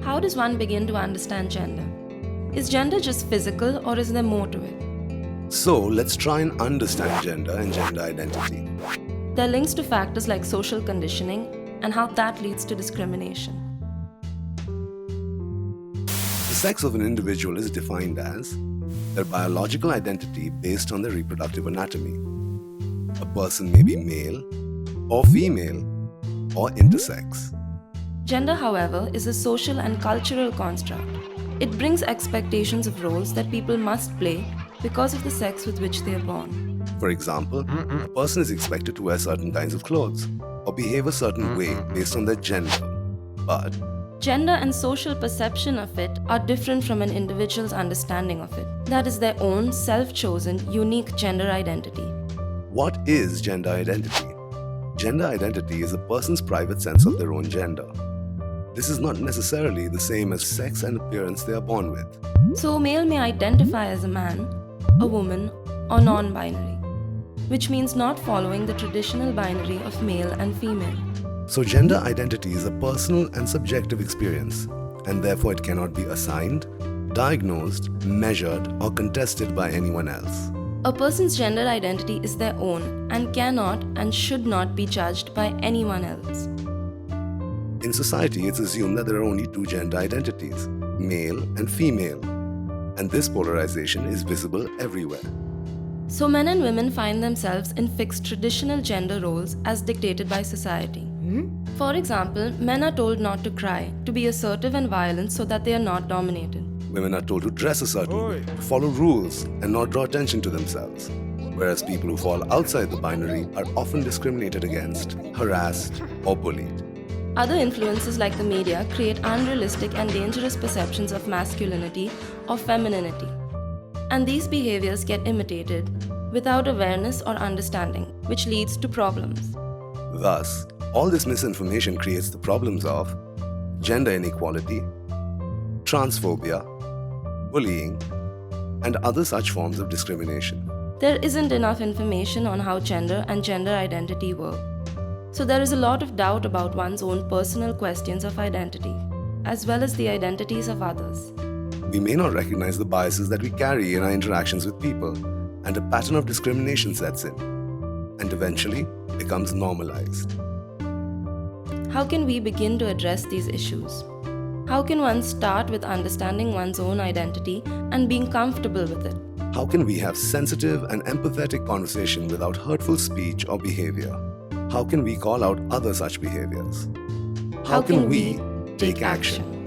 how does one begin to understand gender? Is gender just physical or is there more to it? So let's try and understand gender and gender identity. There are links to factors like social conditioning and how that leads to discrimination. The sex of an individual is defined as their biological identity based on their reproductive anatomy. A person may be male or female or intersex. Gender, however, is a social and cultural construct. It brings expectations of roles that people must play because of the sex with which they are born. For example, a person is expected to wear certain kinds of clothes or behave a certain way based on their gender. But gender and social perception of it are different from an individual's understanding of it. That is their own self-chosen, unique gender identity. what is gender identity? Gender identity is a person's private sense of their own gender. This is not necessarily the same as sex and appearance they are born with. So a male may identify as a man, a woman, or non-binary, which means not following the traditional binary of male and female. So gender identity is a personal and subjective experience, and therefore it cannot be assigned, diagnosed, measured, or contested by anyone else. A person's gender identity is their own and cannot and should not be judged by anyone else. In society, it's assumed that there are only two gender identities, male and female, and this polarization is visible everywhere. So men and women find themselves in fixed traditional gender roles as dictated by society. For example, men are told not to cry, to be assertive and violent so that they are not dominated. Women are told to dress a certain way, to follow rules, and not draw attention to themselves. Whereas people who fall outside the binary are often discriminated against, harassed, or bullied. Other influences like the media create unrealistic and dangerous perceptions of masculinity or femininity. And these behaviors get imitated without awareness or understanding, which leads to problems. Thus, all this misinformation creates the problems of gender inequality, transphobia, bullying, and other such forms of discrimination. There isn't enough information on how gender and gender identity work. So there is a lot of doubt about one's own personal questions of identity, as well as the identities of others. We may not recognize the biases that we carry in our interactions with people, and a pattern of discrimination sets in, and eventually becomes normalized. How can we begin to address these issues? How can one start with understanding one's own identity and being comfortable with it? How can we have sensitive and empathetic conversation without hurtful speech or behavior? How can we call out other such behaviors? How can we take action?